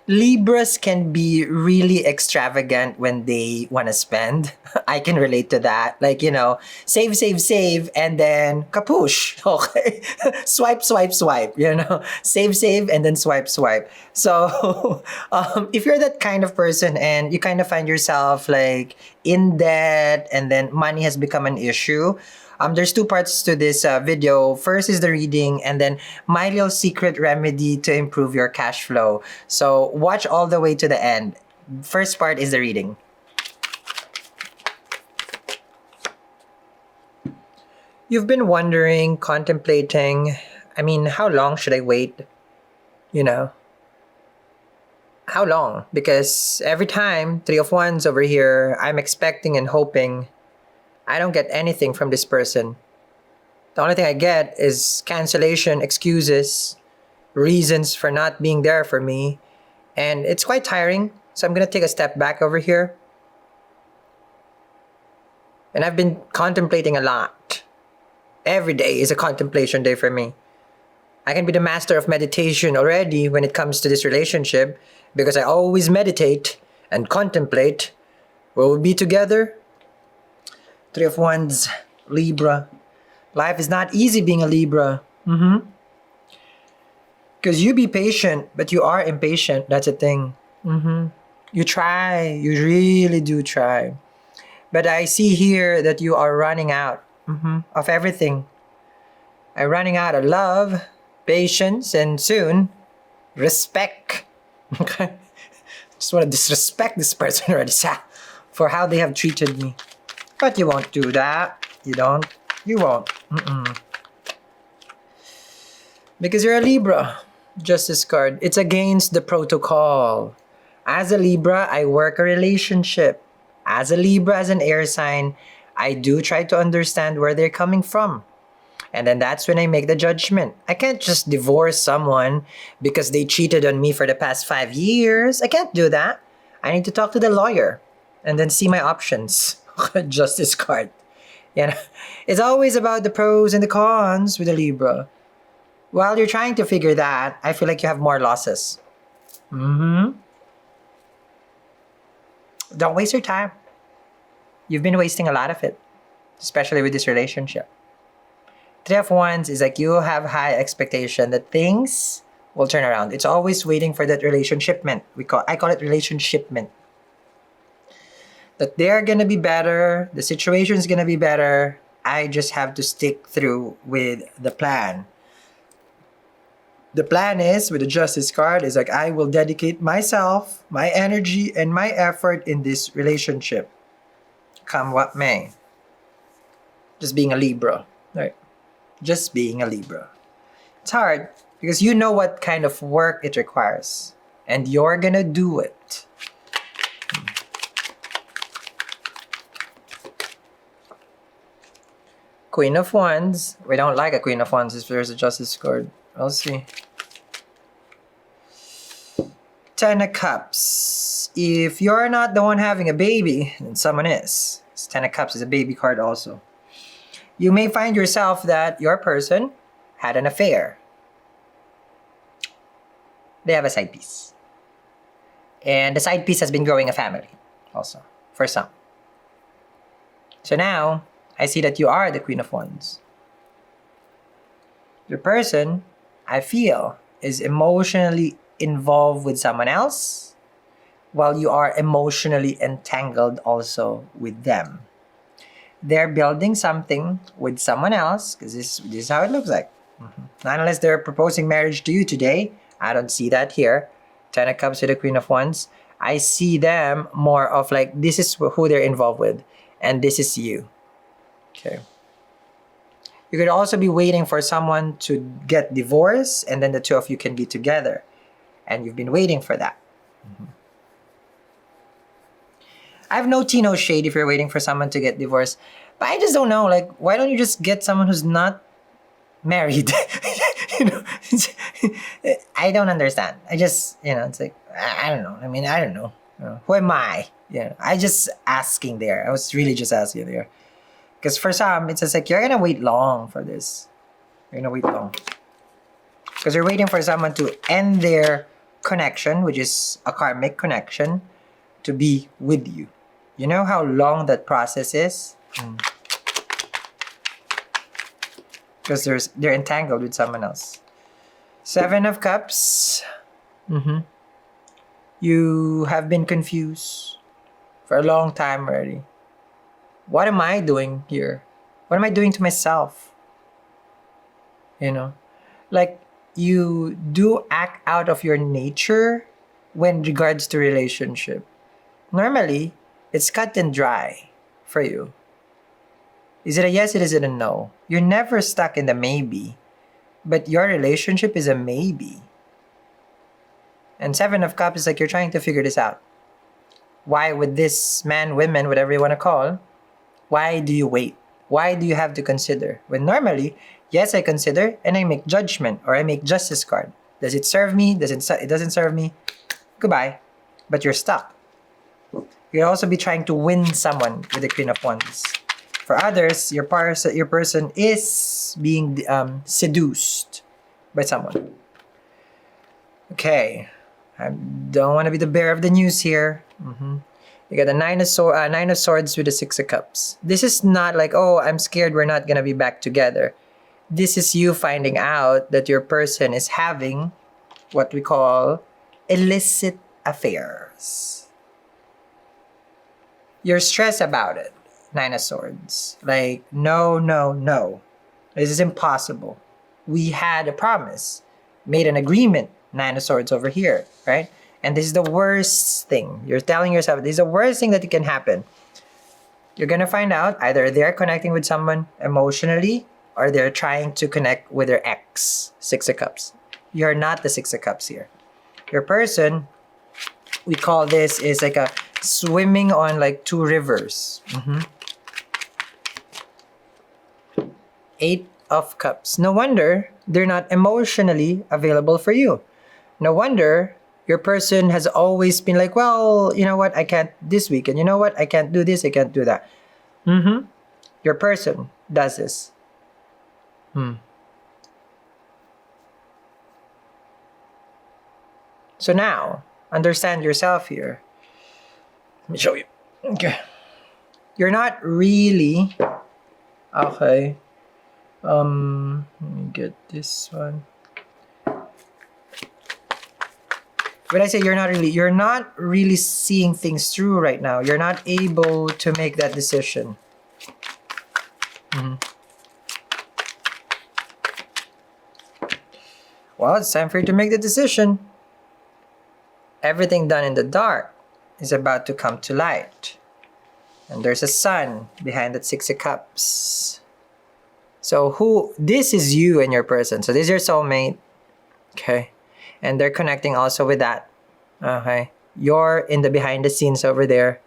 Libras can be really extravagant when they want to spend. I can relate to that. Like, save, save, save, and then kapoosh. Okay. Swipe, swipe, swipe, save, save, and then swipe, swipe. So, if you're that kind of person and you kind of find yourself like in debt and then money has become an issue, there's two parts to this video. First is the reading, and then my little secret remedy to improve your cash flow. So watch all the way to the end. First part is the reading. You've been wondering, contemplating, how long should I wait? How long? Because every time, Three of Wands over here, I'm expecting and hoping. I don't get anything from this person. The only thing I get is cancellation, excuses, reasons for not being there for me. And it's quite tiring. So I'm going to take a step back over here. And I've been contemplating a lot. Every day is a contemplation day for me. I can be the master of meditation already when it comes to this relationship because I always meditate and contemplate. Will we be together? Three of Wands, Libra. Life is not easy being a Libra. Because you be patient, but you are impatient. That's a thing. You try. You really do try. But I see here that you are running out of everything. I'm running out of love, patience, and soon, respect. Okay? Just want to disrespect this person already for how they have treated me. But you won't do that. You don't. You won't. Because you're a Libra. Justice card. It's against the protocol. As a Libra, I work a relationship. As a Libra, as an air sign, I do try to understand where they're coming from. And then that's when I make the judgment. I can't just divorce someone because they cheated on me for the past 5 years. I can't do that. I need to talk to the lawyer and then see my options. Justice card. It's always about the pros and the cons with a Libra. While you're trying to figure that, I feel like you have more losses. Don't waste your time. You've been wasting a lot of it, especially with this relationship. Three of Wands is like you have high expectation that things will turn around. It's always waiting for that relationshipment. I call it relationshipment. That they're gonna be better, the situation's gonna be better. I just have to stick through with the plan. The plan is, with the Justice card, is like I will dedicate myself, my energy, and my effort in this relationship. Come what may. Just being a Libra, right? Just being a Libra. It's hard because you know what kind of work it requires. And you're gonna do it. Queen of Wands. We don't like a Queen of Wands if there's a Justice card. We'll see. Ten of Cups. If you're not the one having a baby, then someone is. Ten of Cups is a baby card also. You may find yourself that your person had an affair. They have a side piece. And the side piece has been growing a family also, for some. So now, I see that you are the Queen of Wands. Your person, I feel, is emotionally involved with someone else, while you are emotionally entangled also with them. They're building something with someone else, because this is how it looks like. Not unless they're proposing marriage to you today. I don't see that here. Ten of Cups to the Queen of Wands. I see them more of like, this is who they're involved with, and this is you. Okay. You could also be waiting for someone to get divorced, and then the two of you can be together. And you've been waiting for that. I have no tea, no shade if you're waiting for someone to get divorced. But I just don't know, like, why don't you just get someone who's not married? I don't understand. I just, it's like, I don't know. I don't know. Who am I? I just asking there. I was really just asking there. Because for some, it's just like, you're going to wait long for this. You're going to wait long. Because you're waiting for someone to end their connection, which is a karmic connection, to be with you. You know how long that process is? Because they're entangled with someone else. Seven of Cups. You have been confused for a long time already. What am I doing here? What am I doing to myself? You know, like you do act out of your nature when regards to relationship. Normally, it's cut and dry for you. Is it a yes? Is it a no? You're never stuck in the maybe, but your relationship is a maybe. And Seven of Cups is like you're trying to figure this out. Why would this man, women, whatever you want to call, why do you wait? Why do you have to consider? When normally, yes, I consider and I make judgment or I make justice card. Does it serve me? It doesn't serve me? Goodbye. But you're stuck. You'll also be trying to win someone with the Queen of Wands. For others, your person is being seduced by someone. Okay. I don't want to be the bearer of the news here. You got the Nine of Swords with the Six of Cups. This is not like, oh, I'm scared we're not going to be back together. This is you finding out that your person is having what we call illicit affairs. You're stressed about it. Nine of Swords. Like, no. This is impossible. We had a promise. Made an agreement. Nine of Swords over here, right? And this is the worst thing. You're telling yourself, this is the worst thing that can happen. You're going to find out either they're connecting with someone emotionally or they're trying to connect with their ex. Six of Cups. You're not the Six of Cups here. Your person, we call this, is like a swimming on like two rivers. Eight of Cups. No wonder they're not emotionally available for you. No wonder your person has always been like, well, you know what, I can't this week. And you know what, I can't do this, I can't do that. Your person does this. So now, understand yourself here. Let me show you. Okay. You're not really... Okay. Let me get this one. When I say you're not really seeing things through right now. You're not able to make that decision. Well, it's time for you to make the decision. Everything done in the dark is about to come to light. And there's a sun behind that Six of Cups. So this is you and your person. So this is your soulmate. Okay. And they're connecting also with that. Okay. You're in the behind the scenes over there.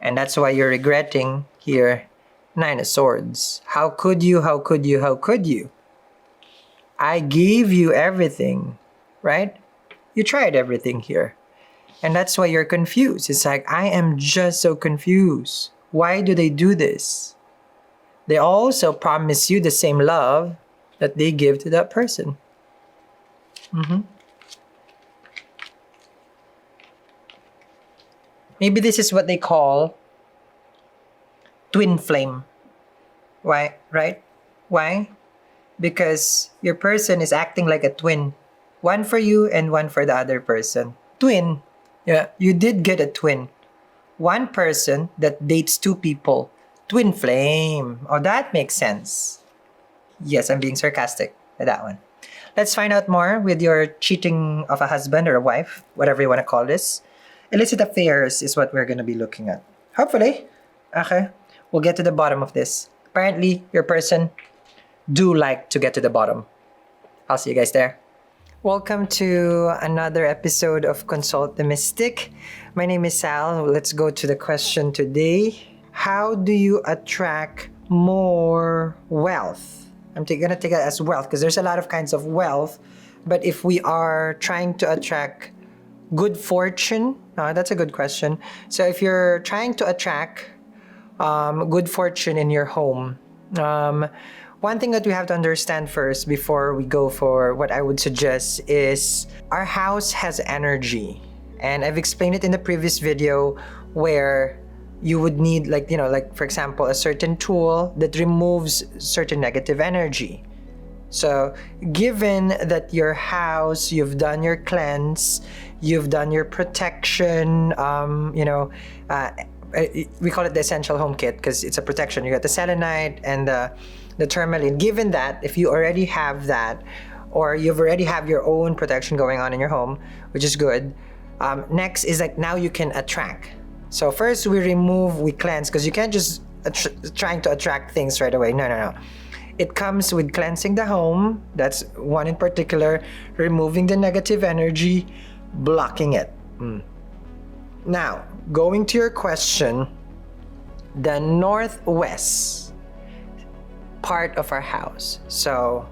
And that's why you're regretting here. Nine of Swords. How could you? How could you? How could you? I gave you everything. Right? You tried everything here. And that's why you're confused. It's like, I am just so confused. Why do they do this? They also promise you the same love that they give to that person. Maybe this is what they call twin flame. Why? Right? Why? Because your person is acting like a twin. One for you and one for the other person. Twin. Yeah, you did get a twin. One person that dates two people. Twin flame. Oh, that makes sense. Yes, I'm being sarcastic with that one. Let's find out more with your cheating of a husband or a wife, whatever you want to call this. Illicit affairs is what we're going to be looking at. Hopefully. Okay. We'll get to the bottom of this. Apparently, your person do like to get to the bottom. I'll see you guys there. Welcome to another episode of Consult the Mystic. My name is Sal. Let's go to the question today. How do you attract more wealth? I'm going to take it as wealth because there's a lot of kinds of wealth. But if we are trying to attract good fortune, that's a good question. So if you're trying to attract good fortune in your home, one thing that we have to understand first before we go for what I would suggest is our house has energy. And I've explained it in the previous video where you would need like for example, a certain tool that removes certain negative energy. So given that your house, you've done your cleanse, you've done your protection, we call it the essential home kit because it's a protection. You got the selenite and the tourmaline. Given that, if you already have that, or you've already have your own protection going on in your home, which is good, next is like now you can attract. So first we cleanse, because you can't just trying to attract things right away. No. It comes with cleansing the home. That's one in particular, removing the negative energy, blocking it. Now, going to your question, the northwest part of our house. So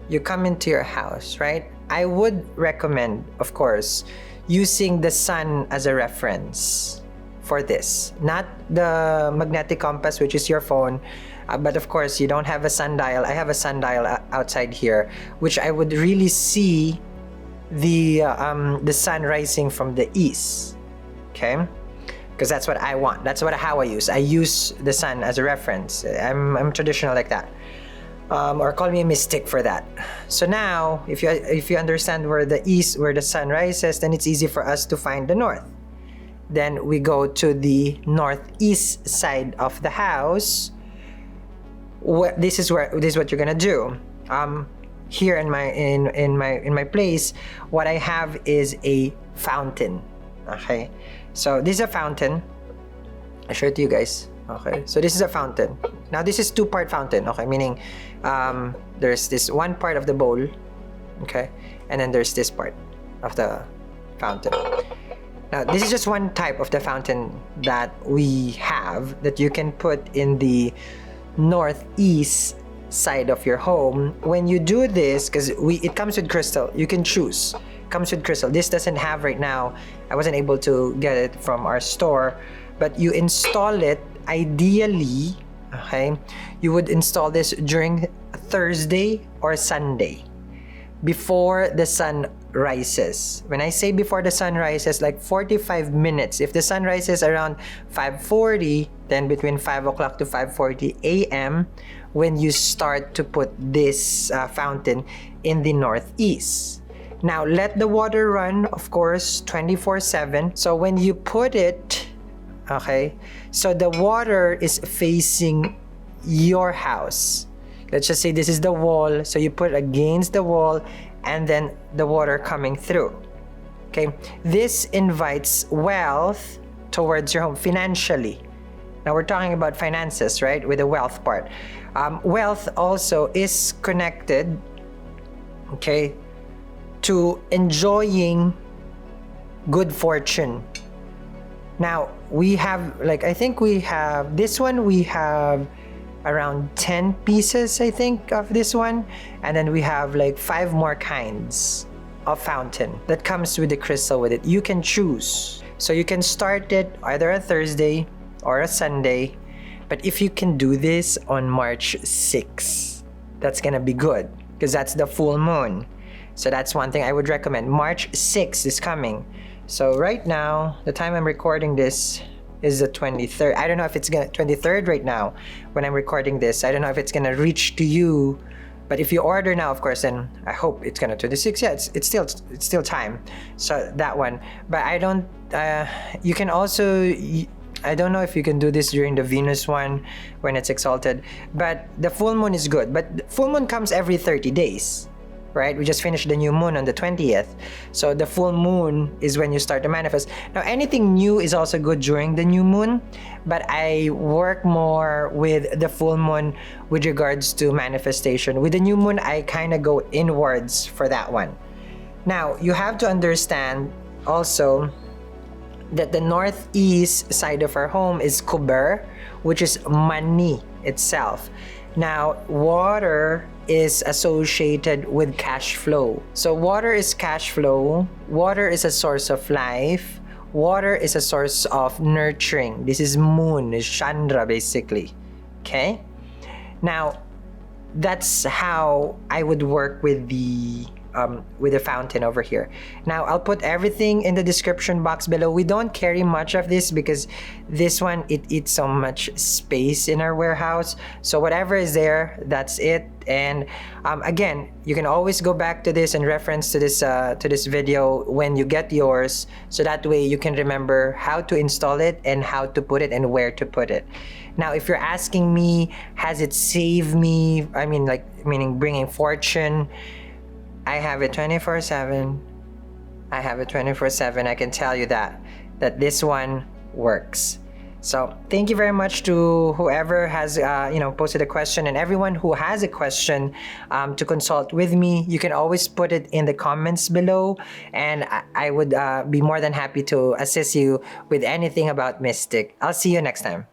you come into your house, right? I would recommend, of course, using the sun as a reference for this. Not the magnetic compass, which is your phone, but of course, you don't have a sundial. I have a sundial outside here, which I would really see the sun rising from the east. Okay, because that's what I want. That's how I use. I use the sun as a reference. I'm traditional like that, or call me a mystic for that. So now, if you understand where the sun rises, then it's easy for us to find the north. Then we go to the northeast side of the house. This is what you're gonna do. Here in my place, what I have is a fountain. Okay, so this is a fountain. I show it to you guys. Okay, so this is a fountain. Now this is two-part fountain. Okay, meaning there's this one part of the bowl. Okay, and then there's this part of the fountain. Now this is just one type of the fountain that we have that you can put in the northeast side of your home. When you do this, because it comes with crystal, you can choose. Comes with crystal. This doesn't have right now. I wasn't able to get it from our store, but you install it ideally. Okay, you would install this during Thursday or Sunday before the sun rises. When I say before the sun rises, like 45 minutes. If the sun rises around 5:40, then between 5 o'clock to 5:40 a.m. when you start to put this fountain in the northeast. Now let the water run, of course, 24/7. So when you put it, okay, so the water is facing your house. Let's just say this is the wall, so you put it against the wall and then the water coming through. Okay, this invites wealth towards your home financially. Now we're talking about finances, right? With the wealth part. Wealth also is connected, okay, to enjoying good fortune. Now we have, I think we have this one, we have around 10 pieces, I think, of this one, and then we have 5 more kinds of fountain that comes with the crystal with it. You can choose, so you can start it either a Thursday or a Sunday, but if you can do this on March 6th, that's gonna be good because that's the full moon. So that's one thing I would recommend. March 6th is coming. So right now, the time I'm recording this is the 23rd. I don't know if it's gonna 23rd right now when I'm recording this. I don't know if it's gonna reach to you, but if you order now, of course, then I hope it's gonna 26. Yeah, it's still time. So that one. But I don't. You can also. I don't know if you can do this during the Venus one when it's exalted, but the full moon is good. But full moon comes every 30 days. Right? We just finished the new moon on the 20th. So the full moon is when you start to manifest. Now, anything new is also good during the new moon, but I work more with the full moon with regards to manifestation. With the new moon, I kind of go inwards for that one. Now, you have to understand also that the northeast side of our home is kuber, which is money itself. Now, water is associated with cash flow. So water is cash flow. Water is a source of life. Water is a source of nurturing. This is moon, is Chandra basically. Okay? Now, that's how I would work with the fountain over here. Now I'll put everything in the description box below. We don't carry much of this because this one, it eats so much space in our warehouse. So whatever is there, that's it. And again, you can always go back to this and reference to this video when you get yours, so that way you can remember how to install it and how to put it and where to put it. Now, if you're asking me, has it saved me? I mean, like, meaning bringing fortune. I have it 24/7. I have it 24/7. I can tell you that this one works. So thank you very much to whoever has posted a question, and everyone who has a question to consult with me. You can always put it in the comments below, and I would be more than happy to assist you with anything about Mystic. I'll see you next time.